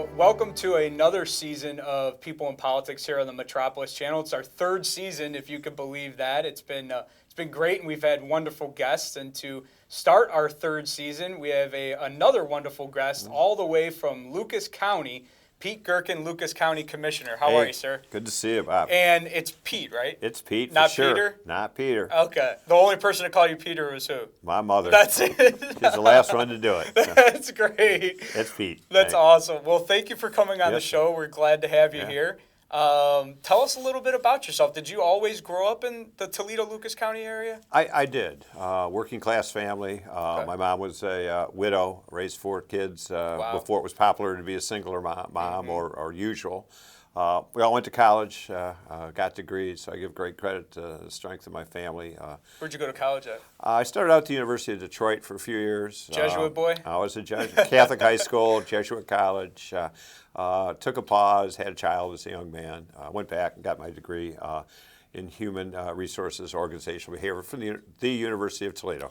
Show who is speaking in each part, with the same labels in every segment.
Speaker 1: So welcome to another season of People in Politics here on the Metropolis Channel. It's our third season, if you could believe that. It's been great, and we've had wonderful guests. And to start our third season, we have another wonderful guest all the way from Lucas County, Pete Gerken, Lucas County Commissioner. How are you, sir?
Speaker 2: Good to see you, Bob.
Speaker 1: And it's Pete, right?
Speaker 2: It's Pete,
Speaker 1: Not
Speaker 2: for sure.
Speaker 1: Peter?
Speaker 2: Not Peter.
Speaker 1: Okay. The only person to call you Peter was who?
Speaker 2: My mother.
Speaker 1: That's it.
Speaker 2: She's the last one to do it.
Speaker 1: That's great.
Speaker 2: It's Pete.
Speaker 1: That's awesome. Well, thank you for coming on the
Speaker 2: Yes,
Speaker 1: show. We're glad to have you here. Tell us a little bit about yourself. Did you always grow up in the Toledo, Lucas County area?
Speaker 2: I did. Working class family. My mom was a widow, raised 4 kids before it was popular to be a singular mom or usual. We all went to college, got degrees, so I give great credit to the strength of my family.
Speaker 1: Where'd you go to college at?
Speaker 2: I started out at the University of Detroit for a few years.
Speaker 1: Jesuit boy?
Speaker 2: I was a Jesuit. Catholic high school, Jesuit college. Took a pause, had a child as a young man. Went back and got my degree in human resources organizational behavior from the University of Toledo.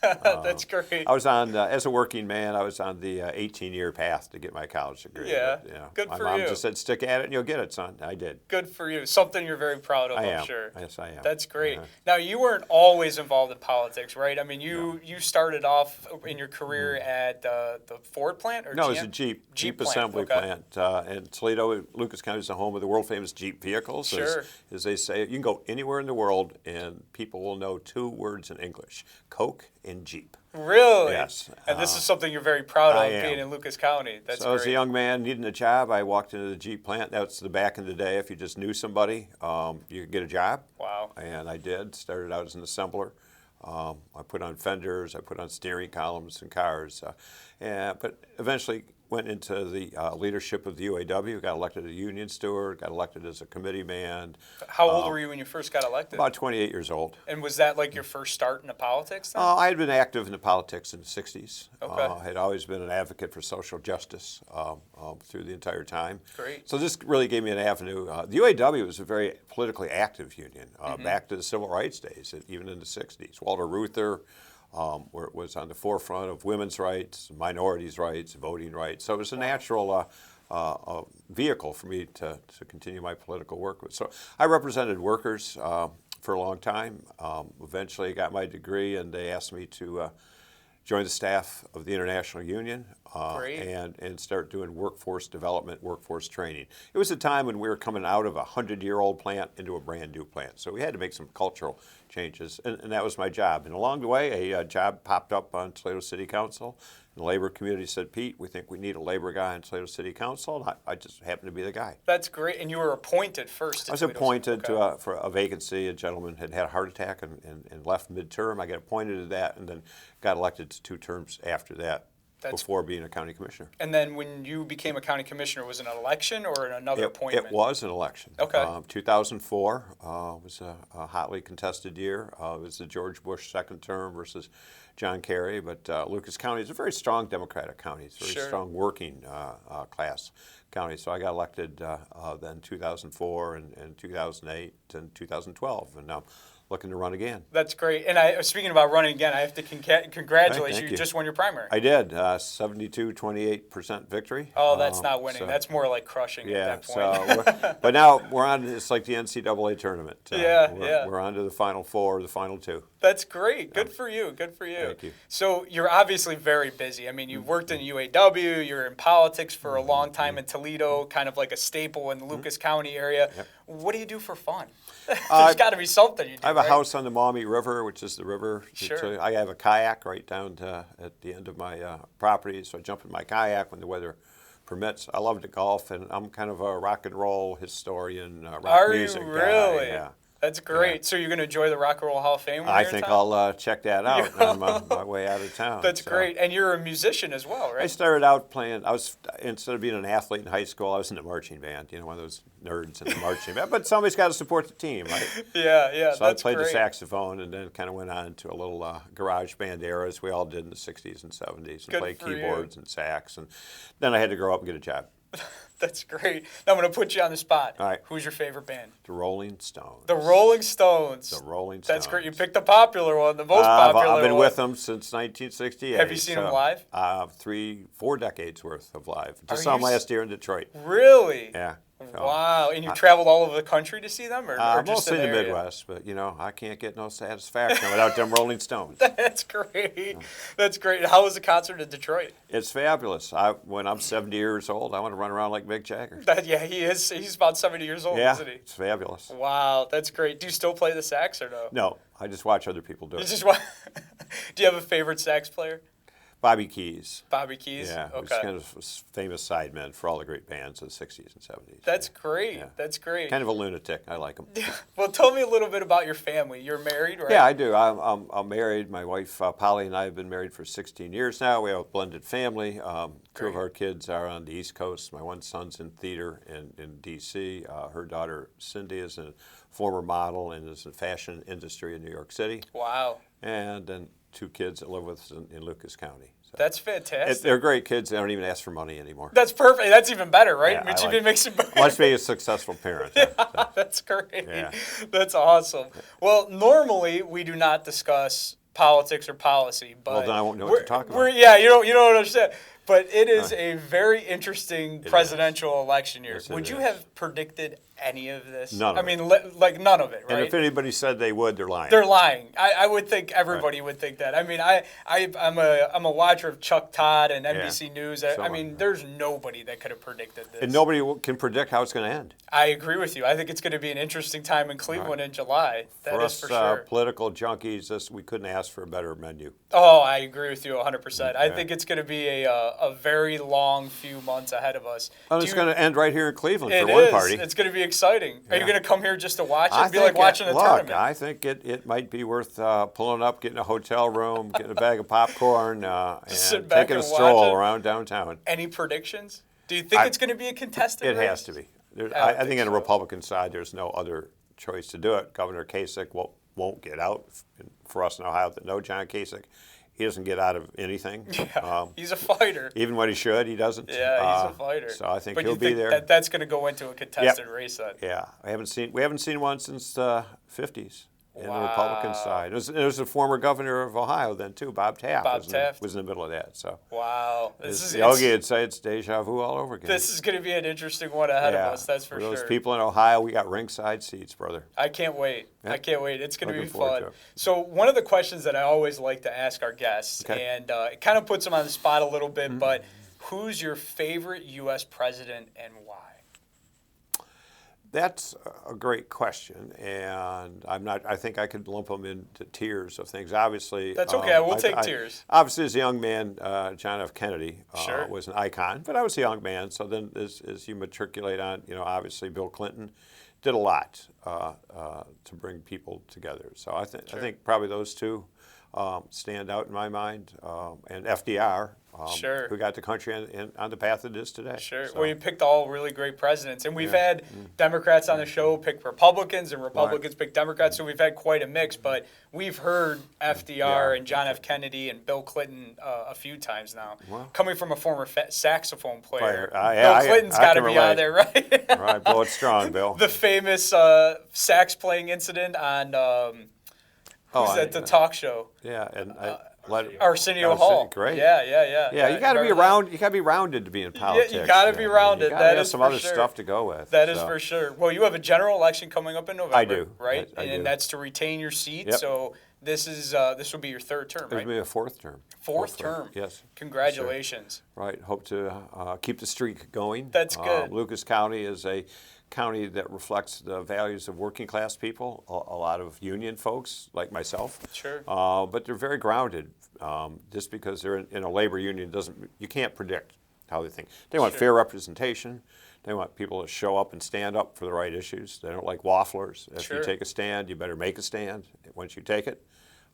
Speaker 1: That's great.
Speaker 2: I was on, as a working man, I was on the 18-year path to get my college degree.
Speaker 1: Yeah,
Speaker 2: But,
Speaker 1: good for you.
Speaker 2: My mom just said, stick at it and you'll get it, son. I did.
Speaker 1: Good for you. Something you're very proud of, I'm
Speaker 2: am.
Speaker 1: sure.
Speaker 2: Yes, I am.
Speaker 1: That's great. Now, you weren't always involved in politics, right? I mean, you started off in your career at the Ford plant? Or
Speaker 2: No,
Speaker 1: GM?
Speaker 2: it was a Jeep
Speaker 1: plant,
Speaker 2: assembly
Speaker 1: okay.
Speaker 2: plant. And Toledo, Lucas County is the home of the world-famous Jeep vehicles.
Speaker 1: Sure.
Speaker 2: As they say, you can go anywhere in the world and people will know 2 words in English, Coke and Jeep.
Speaker 1: Really?
Speaker 2: Yes.
Speaker 1: And this is something you're very proud
Speaker 2: I
Speaker 1: of,
Speaker 2: am.
Speaker 1: being in Lucas County. That's
Speaker 2: So
Speaker 1: great.
Speaker 2: as a young man needing a job, I walked into the Jeep plant. That's the back in the day. If you just knew somebody, you could get a job.
Speaker 1: Wow.
Speaker 2: And I did. Started out as an assembler. I put on fenders. I put on steering columns and cars. But eventually went into the leadership of the UAW, got elected as a union steward, got elected as a committee man.
Speaker 1: How old were you when you first got elected?
Speaker 2: About 28 years old.
Speaker 1: And was that like your first start into politics then?
Speaker 2: I had been active in the politics in the 60s.
Speaker 1: Okay.
Speaker 2: I had always been an advocate for social justice through the entire time.
Speaker 1: Great.
Speaker 2: So this really gave me an avenue. The UAW was a very politically active union, back to the civil rights days, even in the 60s. Walter Reuther where it was on the forefront of women's rights, minorities' rights, voting rights. So it was a natural vehicle for me to continue my political work with. So I represented workers for a long time. Eventually got my degree, and they asked me to join the staff of the International Union and start doing workforce development, workforce training. It was a time when we were coming out of a 100-year-old plant into a brand new plant. So we had to make some cultural changes, and that was my job. And along the way, a job popped up on Toledo City Council. And the labor community said, Pete, we think we need a labor guy on Toledo City Council. And I just happened to be the guy.
Speaker 1: That's great. And you were appointed first.
Speaker 2: I was appointed for a vacancy. A gentleman had a heart attack and left midterm. I got appointed to that and then got elected to 2 terms after that. Before being a county commissioner.
Speaker 1: And then when you became a county commissioner, was it an election or another appointment?
Speaker 2: It was an election.
Speaker 1: Okay.
Speaker 2: 2004 was a hotly contested year. It was the George Bush second term versus John Kerry. But Lucas County is a very strong Democratic county. It's a very strong working class county. So I got elected then 2004 and 2008 and 2012. And now looking to run again.
Speaker 1: That's great. And speaking about running again, I have to congratulate you. You just won your primary.
Speaker 2: I did. 28% victory.
Speaker 1: Oh, that's not winning. That's more like crushing at that point.
Speaker 2: But now we're on, it's like the NCAA tournament. We're on to the Final 4, the Final 2.
Speaker 1: That's great. Good for you. Good for you.
Speaker 2: Thank you.
Speaker 1: So you're obviously very busy. I mean, you've worked in UAW, you're in politics for a long time in Toledo, kind of like a staple in the Lucas County area.
Speaker 2: Yep.
Speaker 1: What do you do for fun? There's got to be something you do.
Speaker 2: I have a house on the Maumee River, which is the river.
Speaker 1: Sure.
Speaker 2: I have a kayak right down at the end of my property, so I jump in my kayak when the weather permits. I love to golf, and I'm kind of a rock and roll historian, rock music guy.
Speaker 1: Are you really?
Speaker 2: Yeah.
Speaker 1: That's great. Yeah. So you're going to enjoy the Rock and Roll Hall of Fame?
Speaker 2: I think I'll check that out on my way out of town.
Speaker 1: That's great. And you're a musician as well, right?
Speaker 2: I started out playing. Instead of being an athlete in high school, I was in the marching band. You know, one of those nerds in the marching band. But somebody's got to support the team, right?
Speaker 1: Yeah.
Speaker 2: So I played the saxophone, and then kind of went on to a little garage band era, as we all did in the '60s and '70s, and played keyboards and sax. And then I had to grow up and get a job.
Speaker 1: That's great. Now I'm going to put you on the spot.
Speaker 2: All right.
Speaker 1: Who's your favorite band?
Speaker 2: The Rolling Stones.
Speaker 1: The Rolling Stones.
Speaker 2: The Rolling Stones.
Speaker 1: That's great. You picked the popular one, the most popular one.
Speaker 2: I've been with them since 1968.
Speaker 1: Have you seen them live?
Speaker 2: 4 decades worth of live. Just
Speaker 1: Are
Speaker 2: saw them
Speaker 1: you
Speaker 2: last year in Detroit.
Speaker 1: Really?
Speaker 2: Yeah. So,
Speaker 1: Wow. And you traveled all over the country to see them, or just
Speaker 2: mostly
Speaker 1: in
Speaker 2: the
Speaker 1: area?
Speaker 2: Midwest, but I can't get no satisfaction without them Rolling Stones.
Speaker 1: That's great. That's great. How was the concert in Detroit?
Speaker 2: It's fabulous. When I'm 70 years old, I want to run around like Mick Jagger.
Speaker 1: Yeah, he is. He's about 70 years old,
Speaker 2: Yeah,
Speaker 1: isn't he?
Speaker 2: it's fabulous.
Speaker 1: Wow, that's great. Do you still play the sax or no?
Speaker 2: No, I just watch other people do
Speaker 1: You
Speaker 2: it.
Speaker 1: just want... Do you have a favorite sax player?
Speaker 2: Bobby Keys.
Speaker 1: Bobby Keys?
Speaker 2: Yeah, who's
Speaker 1: Okay.
Speaker 2: kind of famous sideman for all the great bands of the 60s and 70s.
Speaker 1: That's great.
Speaker 2: Yeah.
Speaker 1: That's great.
Speaker 2: Kind of a lunatic. I like him.
Speaker 1: Well, tell me a little bit about your family. You're married, right?
Speaker 2: Yeah, I do. I'm married. My wife, Polly, and I have been married for 16 years now. We have a blended family. Two of
Speaker 1: Great.
Speaker 2: our kids are on the East Coast. My one son's in theater in D.C. Her daughter, Cindy, is a former model and is in the fashion industry in New York City.
Speaker 1: Wow.
Speaker 2: And then 2 kids that live with us in Lucas County. So
Speaker 1: That's fantastic.
Speaker 2: they're great kids. They don't even ask for money anymore.
Speaker 1: That's perfect. That's even better, right?
Speaker 2: Yeah,
Speaker 1: Which
Speaker 2: I
Speaker 1: even
Speaker 2: like
Speaker 1: makes it better.
Speaker 2: Must be a successful parent. So,
Speaker 1: That's great.
Speaker 2: Yeah.
Speaker 1: That's awesome. Well, normally we do not discuss politics or policy, but
Speaker 2: Well, then I won't know what to talk about.
Speaker 1: Yeah, you don't understand. But it is a very interesting presidential election year.
Speaker 2: Yes, it
Speaker 1: Would you
Speaker 2: is.
Speaker 1: have predicted any of this?
Speaker 2: None of
Speaker 1: I mean, like none of it, right?
Speaker 2: And if anybody said they would, they're lying.
Speaker 1: They're lying. I would think everybody would think that. I mean, I'm a watcher of Chuck Todd and NBC News. I mean, there's nobody that could have predicted this.
Speaker 2: And nobody can predict how it's going to end.
Speaker 1: I agree with you. I think it's going to be an interesting time in Cleveland in July. That is for sure.
Speaker 2: Political junkies, we couldn't ask for a better menu.
Speaker 1: Oh, I agree with you 100%. I think it's going to be a very long few months ahead of us.
Speaker 2: And it's going to end right here in Cleveland
Speaker 1: It
Speaker 2: for one
Speaker 1: is.
Speaker 2: party.
Speaker 1: It's going to be exciting. Are you
Speaker 2: Yeah.
Speaker 1: going to come here just to watch it?
Speaker 2: I
Speaker 1: It'd be like
Speaker 2: think
Speaker 1: watching a tournament.
Speaker 2: I think it might be worth pulling up, getting a hotel room, getting a bag of popcorn,
Speaker 1: sit
Speaker 2: and
Speaker 1: back
Speaker 2: taking a
Speaker 1: and
Speaker 2: stroll
Speaker 1: watch it.
Speaker 2: around downtown.
Speaker 1: Any predictions? Do you think it's going to be a contested
Speaker 2: It
Speaker 1: race?
Speaker 2: has to be.
Speaker 1: I
Speaker 2: I think
Speaker 1: think
Speaker 2: on the
Speaker 1: so.
Speaker 2: Republican side, there's no other choice to do it. Governor Kasich won't get out. For us in Ohio that know John Kasich, he doesn't get out of anything.
Speaker 1: Yeah, he's a fighter.
Speaker 2: Even when he should, he doesn't.
Speaker 1: Yeah, he's a fighter.
Speaker 2: So I think
Speaker 1: but
Speaker 2: he'll
Speaker 1: you
Speaker 2: be
Speaker 1: think
Speaker 2: there.
Speaker 1: that's going to go into a contested race then?
Speaker 2: Yeah, we haven't seen one since the 50s in the Republican
Speaker 1: Wow.
Speaker 2: side. There was a former governor of Ohio then too, Bob Taft.
Speaker 1: Bob Taft.
Speaker 2: Was in the middle of that. So
Speaker 1: Wow. This
Speaker 2: Yogi would say it's deja vu all over again.
Speaker 1: is going to be an interesting one ahead of us, that's for
Speaker 2: Those
Speaker 1: sure.
Speaker 2: people in Ohio, we got ringside seats, brother.
Speaker 1: I can't wait.
Speaker 2: Yeah.
Speaker 1: I can't wait. It's going to be
Speaker 2: Looking forward
Speaker 1: fun.
Speaker 2: to it.
Speaker 1: So one of the questions that I always like to ask our guests, and it kind of puts them on the spot a little
Speaker 2: Mm-hmm.
Speaker 1: bit, but who's your favorite U.S. president and why?
Speaker 2: That's a great question, and I think I could lump them into tiers of things. Obviously,
Speaker 1: That's okay. We'll take tiers.
Speaker 2: Obviously, as a young man, John F. Kennedy
Speaker 1: Sure.
Speaker 2: was an icon, but I was a young man. So then, as you matriculate on, obviously Bill Clinton did a lot to bring people together. So I think probably those two stand out in my mind, and FDR.
Speaker 1: Sure.
Speaker 2: Who got the country on the path it is today.
Speaker 1: Sure.
Speaker 2: So,
Speaker 1: Well, you picked all really great presidents, and we've had Democrats on the show pick Republicans, and Republicans pick Democrats, so we've had quite a mix. But we've heard FDR and John F. Kennedy and Bill Clinton a few times now.
Speaker 2: Well.
Speaker 1: Coming from a former saxophone player,
Speaker 2: Yeah,
Speaker 1: Bill Clinton's
Speaker 2: I
Speaker 1: got to
Speaker 2: can
Speaker 1: be out
Speaker 2: relate.
Speaker 1: there, right?
Speaker 2: All right, blow it strong, Bill.
Speaker 1: The famous sax playing incident on who's at the talk show?
Speaker 2: Yeah, and
Speaker 1: Arsenio Hall.
Speaker 2: Great.
Speaker 1: Yeah.
Speaker 2: Yeah, you got to be
Speaker 1: remember that?
Speaker 2: You got to be rounded to be in politics.
Speaker 1: you gotta be rounded.
Speaker 2: You got
Speaker 1: That
Speaker 2: to have
Speaker 1: is
Speaker 2: some
Speaker 1: for
Speaker 2: other
Speaker 1: sure.
Speaker 2: stuff to go with.
Speaker 1: That is
Speaker 2: so.
Speaker 1: for sure. Well, you have a general election coming up in November.
Speaker 2: I do.
Speaker 1: Right?
Speaker 2: I
Speaker 1: and
Speaker 2: do.
Speaker 1: that's to retain your seat.
Speaker 2: Yep.
Speaker 1: So this will be your third term,
Speaker 2: It'll
Speaker 1: right?
Speaker 2: be a fourth term.
Speaker 1: Fourth term.
Speaker 2: Yes.
Speaker 1: Congratulations.
Speaker 2: Right. Hope to keep the streak going.
Speaker 1: That's good.
Speaker 2: Lucas County is a county that reflects the values of working class people, a lot of union folks like myself.
Speaker 1: Sure.
Speaker 2: But they're very grounded. Just because they're in a labor union you can't predict how they think. They want fair representation. They want people to show up and stand up for the right issues. They don't like wafflers. If you take a stand, you better make a stand once you take it.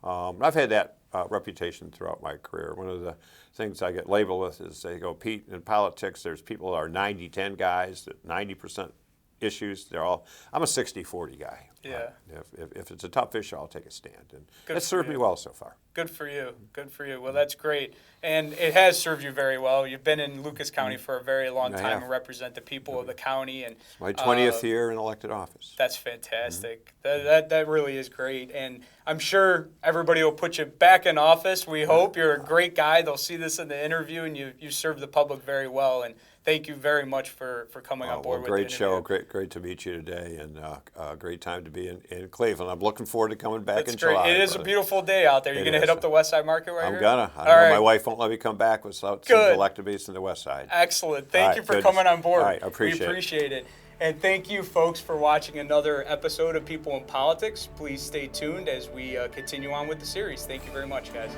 Speaker 2: I've had that reputation throughout my career. One of the things I get labeled with is they go, Pete, in politics, there's people that are 90-10 guys, that 90% issues, I'm a 60-40 guy.
Speaker 1: Yeah.
Speaker 2: If it's a tough issue, I'll take a stand. And
Speaker 1: Good
Speaker 2: it's
Speaker 1: for
Speaker 2: served me
Speaker 1: you.
Speaker 2: well so far.
Speaker 1: Good for you. Good for you. Well, that's great. And it has served you very well. You've been in Lucas County for a very long
Speaker 2: I
Speaker 1: time
Speaker 2: have.
Speaker 1: and represent the people of the county. And
Speaker 2: My 20th year in elected office.
Speaker 1: that's fantastic. That really is great. And I'm sure everybody will put you back in office. We hope. You're a great guy. They'll see this in the interview, and you serve the public very well. And thank you very much for coming on board with the
Speaker 2: Great
Speaker 1: interview.
Speaker 2: show. Great to meet you today, and great time to be in Cleveland. I'm looking forward to coming back
Speaker 1: That's
Speaker 2: in
Speaker 1: great.
Speaker 2: July.
Speaker 1: It is a beautiful day out there. You're going to hit up the West Side Market right
Speaker 2: I'm
Speaker 1: here?
Speaker 2: gonna. I
Speaker 1: All
Speaker 2: know
Speaker 1: right.
Speaker 2: my wife won't let me come back without some
Speaker 1: Good.
Speaker 2: elected in the West Side.
Speaker 1: Excellent.
Speaker 2: All
Speaker 1: Thank
Speaker 2: right,
Speaker 1: you for
Speaker 2: good.
Speaker 1: coming on board.
Speaker 2: All right, I appreciate it.
Speaker 1: We appreciate it. And thank you, folks, for watching another episode of People in Politics. Please stay tuned as we continue on with the series. Thank you very much, guys.